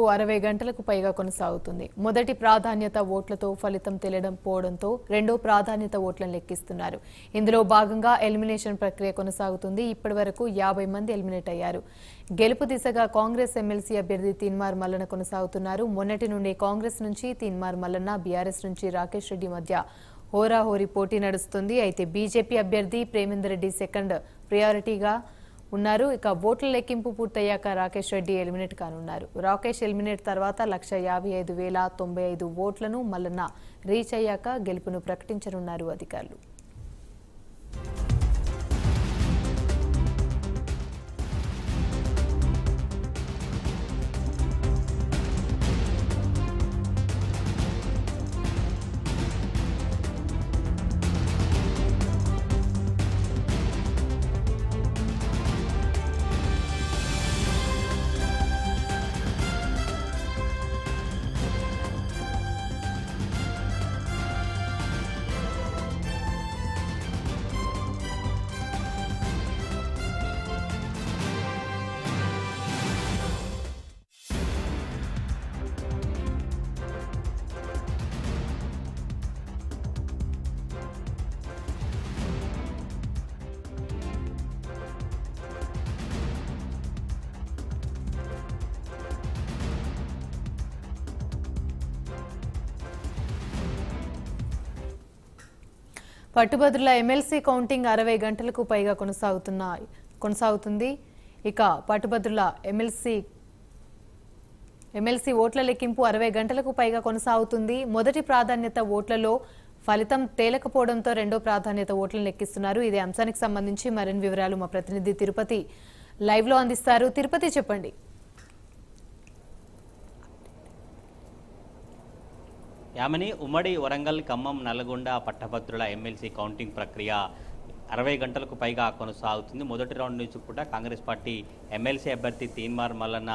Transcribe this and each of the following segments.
60 గంటలకు పైగా కొనసాగుతుంది. మొదటి ప్రాధాన్యత ఓట్లతో ఫలితం తెలియకపోవడంతో రెండో ప్రాధాన్యత ఓట్లను లెక్కిస్తున్నారు. ఇందులో భాగంగా ఎలిమినేషన్ ప్రక్రియ కొనసాగుతుంది. ఇప్పటివరకు 50 మంది ఎలిమినేట్ అయ్యారు. గెలుపు దిశగా కాంగ్రెస్ ఎమ్మెల్సీ అభ్యర్థి తీన్మార్ మల్లన్న కొనసాగుతున్నారు. మొన్నటి నుండి కాంగ్రెస్ నుంచి తీన్మార్ మల్లన్న, బీఆర్ఎస్ నుంచి రాకేష్ రెడ్డి మధ్య హోరాహోరీ పోటీ నడుస్తుంది. అయితే బీజేపీ అభ్యర్థి ప్రేమేందర్ రెడ్డి సెకండ్ ప్రయారిటీగా ఉన్నారు. ఇక ఓట్ల లెక్కింపు పూర్తయ్యాక రాకేష్ రెడ్డి ఎలిమినేట్ కానున్నారు. రాకేష్ ఎలిమినేట్ తర్వాత 1,55,095 ఓట్లను మల్లన్న రీచ్ అయ్యాక గెలుపును ప్రకటించనున్నారు అధికారులు. పట్టుభద్రుల ఎమ్మెల్సీ కౌంటింగ్ 60 గంటలకు పైగా కొనసాగుతుంది. ఇక పట్టుభద్రుల ఎమ్మెల్సీ ఓట్ల లెక్కింపు 60 గంటలకు పైగా కొనసాగుతుంది. మొదటి ప్రాధాన్యత ఓట్లలో ఫలితం తేలకపోవడంతో రెండో ప్రాధాన్యత ఓట్లను లెక్కిస్తున్నారు. ఇదే అంశానికి సంబంధించి మరిన్ని వివరాలు మా ప్రతినిధి తిరుపతి లైవ్ లో అందిస్తారు. తిరుపతి, చెప్పండి. యామిని, ఉమ్మడి వరంగల్, ఖమ్మం, నల్గొండ పట్టభద్రుల ఎమ్మెల్సీ కౌంటింగ్ ప్రక్రియ 60 గంటలకు పైగా కొనసాగుతుంది. మొదటి రౌండ్ నుంచి కూడా కాంగ్రెస్ పార్టీ ఎమ్మెల్సీ అభ్యర్థి తీన్మార్ మల్లన్న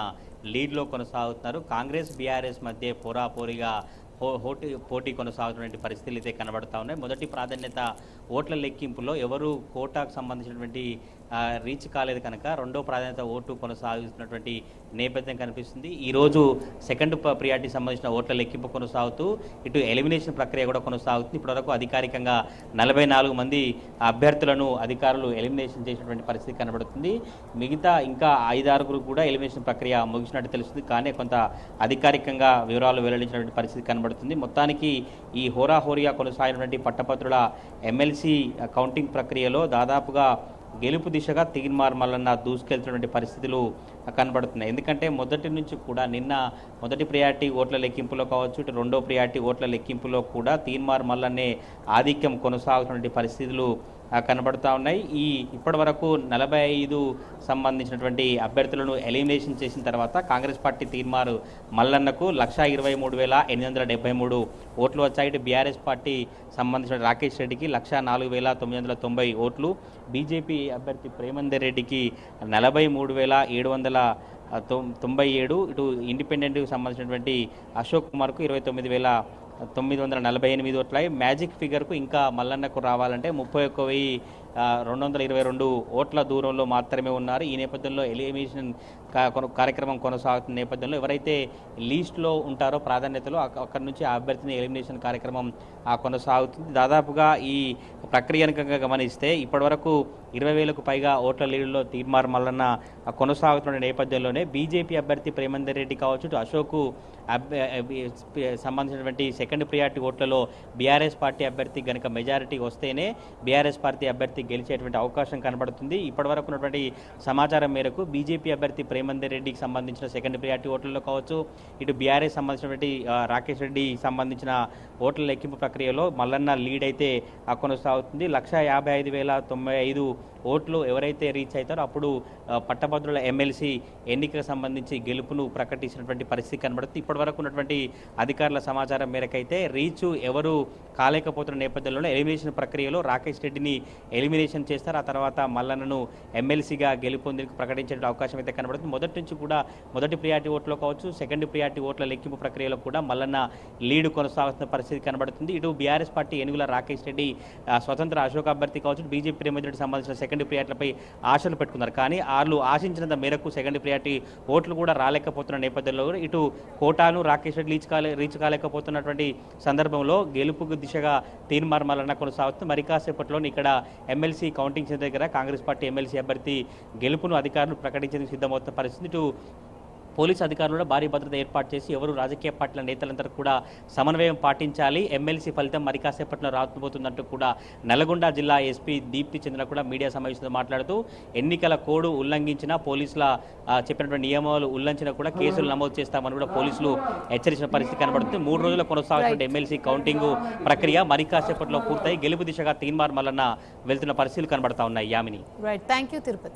లీడ్లో కొనసాగుతున్నారు. కాంగ్రెస్ బీఆర్ఎస్ మధ్య పోరాపోరీగా పోటీ కొనసాగుతున్న పరిస్థితులు అయితే కనబడతా ఉన్నాయి. మొదటి ప్రాధాన్యత ఓట్ల లెక్కింపులో ఎవరు కోటాకు సంబంధించినటువంటి రీచ్ కాలేదు కనుక రెండో ప్రాధాన్యత ఓటు కొనసాగుతున్నటువంటి నేపథ్యం కనిపిస్తుంది. ఈరోజు సెకండ్ ప్రియారిటీ సంబంధించిన ఓట్ల లెక్కింపు కొనసాగుతూ ఇటు ఎలిమినేషన్ ప్రక్రియ కూడా కొనసాగుతుంది. ఇప్పటివరకు అధికారికంగా 44 మంది అభ్యర్థులను అధికారులు ఎలిమినేషన్ చేసినటువంటి పరిస్థితి కనబడుతుంది. మిగతా ఇంకా 5-6 కూడా ఎలిమినేషన్ ప్రక్రియ ముగిసినట్టు తెలుస్తుంది. కానీ కొంత అధికారికంగా వివరాలు వెల్లడించినటువంటి పరిస్థితి కనబడుతుంది. మొత్తానికి ఈ హోరాహోరీగా కొనసాగినటువంటి పట్టభద్రుల ఎమ్మెల్సీ కౌంటింగ్ ప్రక్రియలో దాదాపుగా గెలుపు దిశగా తీన్మార్ మల్లన్న దూసుకెళ్తున్నటువంటి పరిస్థితులు కనబడుతున్నాయి. ఎందుకంటే మొదటి నుంచి కూడా నిన్న మొదటి ప్రియారిటీ ఓట్ల లెక్కింపులో కావచ్చు, ఇటు రెండో ప్రియారిటీ ఓట్ల లెక్కింపులో కూడా తీన్మార్ మల్లన్నే ఆధిక్యం కొనసాగుతున్నటువంటి పరిస్థితులు కనబడుతూ ఉన్నాయి. ఇప్పటి వరకు 45 సంబంధించినటువంటి అభ్యర్థులను ఎలిమినేషన్ చేసిన తర్వాత కాంగ్రెస్ పార్టీ తీన్మార్ మల్లన్నకు 1,23,873 ఓట్లు వచ్చాయి. ఇటు బీఆర్ఎస్ పార్టీ సంబంధించిన రాకేష్ రెడ్డికి 1,04,990 ఓట్లు, బీజేపీ అభ్యర్థి ప్రేమేందర్ రెడ్డికి 43,797, ఇటు ఇండిపెండెంట్కి సంబంధించినటువంటి అశోక్ కుమార్కు 29,948 ఓట్ల. మ్యాజిక్ ఫిగర్కు ఇంకా మల్లన్నకు రావాలంటే 31,222 ఓట్ల దూరంలో మాత్రమే ఉన్నారు. ఈ నేపథ్యంలో ఎలిమినేషన్ కార్యక్రమం కొనసాగుతున్న నేపథ్యంలో ఎవరైతే లీస్ట్లో ఉంటారో ప్రాధాన్యతలో అక్కడి నుంచి ఆ అభ్యర్థిని ఎలిమినేషన్ కార్యక్రమం కొనసాగుతుంది. దాదాపుగా ఈ ప్రక్రియను గమనిస్తే ఇప్పటివరకు 20,000కు పైగా ఓట్ల లీడ్లో తీన్మార్ మల్లన్న కొనసాగుతున్న నేపథ్యంలోనే బీజేపీ అభ్యర్థి ప్రేమేందర్ రెడ్డి కావచ్చు, అశోక్ సంబంధించినటువంటి సెకండ్ ప్రియారిటీ ఓట్లలో బీఆర్ఎస్ పార్టీ అభ్యర్థి కనుక మెజారిటీ వస్తేనే బీఆర్ఎస్ పార్టీ అభ్యర్థి గెలిచేటువంటి అవకాశం కనబడుతుంది. ఇప్పటివరకు ఉన్నటువంటి సమాచారం మేరకు బీజేపీ అభ్యర్థి ప్రేమేందర్ రెడ్డికి సంబంధించిన సెకండ్ ప్రియారిటీ ఓట్లలో కావచ్చు, ఇటు బీఆర్ఎస్ సంబంధించినటువంటి రాకేష్ రెడ్డి సంబంధించిన ఓట్ల లెక్కింపు ప్రక్రియలో మల్లన్న లీడ్ అయితే కొనసాగుతుంది. 1,55,095 ఓట్లు ఎవరైతే రీచ్ అవుతారో అప్పుడు పట్టభద్రుల ఎమ్మెల్సీ ఎన్నికలకు సంబంధించి గెలుపును ప్రకటించినటువంటి పరిస్థితి కనబడుతుంది. ఇప్పటివరకు ఉన్నటువంటి అధికారుల సమాచారం మేరకైతే రీచ్ ఎవరు కాలేకపోతున్న నేపథ్యంలోనే ఎలిమినేషన్ ప్రక్రియలో రాకేష్ రెడ్డిని ఎలిమినేట్ ఎలిమినేషన్ చేస్తారు. ఆ తర్వాత మల్లన్నను ఎమ్మెల్సీగా గెలుపొందేందుకు ప్రకటించే అవకాశం అయితే కనబడుతుంది. మొదటి నుంచి కూడా మొదటి ప్రియారిటీ ఓట్లో కావచ్చు, సెకండ్ ప్రియారిటీ ఓట్ల లెక్కింపు ప్రక్రియలో కూడా మల్లన్న లీడ్ కొనసాగుతున్న పరిస్థితి కనబడుతుంది. ఇటు బీఆర్ఎస్ పార్టీ ఏనుగుల రాకేష్ రెడ్డి స్వతంత్ర అశోక్ అభ్యర్థి కావచ్చు, బీజేపీ రేవంత్ రెడ్డి సంబంధించిన సెకండ్ ప్రియారిటీలపై ఆశలు పెట్టుకున్నారు. కానీ వాళ్ళు ఆశించినంత మేరకు సెకండ్ ప్రియారిటీ ఓట్లు కూడా రాలేకపోతున్న నేపథ్యంలో ఇటు కోటాను రాకేష్ రెడ్డి రీచ్ కాలేకపోతున్నటువంటి సందర్భంలో గెలుపుకు దిశగా తీర్మార్ మల్లన్న కొనసాగుతుంది. మరి కాసేపట్లోనే ఇక్కడ ఎమ్మెల్సీ కౌంటింగ్ సెంటర్ దగ్గర కాంగ్రెస్ పార్టీ ఎమ్మెల్సీ అభ్యర్థి గెలుపును అధికారులు ప్రకటించేందుకు సిద్ధమవుతున్న పరిస్థితి. ఇటు పోలీసు అధికారులు కూడా భారీ భద్రత ఏర్పాటు చేసి ఎవరు రాజకీయ పార్టీల నేతలందరూ కూడా సమన్వయం పాటించాలి. ఎమ్మెల్సీ ఫలితం మరి కాసేపట్లో రాబోతుందంటూ కూడా నల్గొండ జిల్లా ఎస్పీ దీప్తి చంద్ర కూడా మీడియా సమావేశంలో మాట్లాడుతూ ఎన్నికల కోడ్ ఉల్లంఘించిన పోలీసుల చెప్పినటువంటి నియమాలు ఉల్లంఘించినా కూడా కేసులు నమోదు చేస్తామని కూడా పోలీసులు హెచ్చరించిన పరిస్థితి కనబడుతుంది. 3 రోజుల కొనసాగుతున్న ఎమ్మెల్సీ కౌంటింగ్ ప్రక్రియ మరి కాసేపట్లో పూర్తయి గెలుపు దిశగా తీన్మార్ మల్లన్న వెళ్తున్న పరిస్థితులు కనబడతా ఉన్నాయి. Yamini. Right, thank you Tirupati.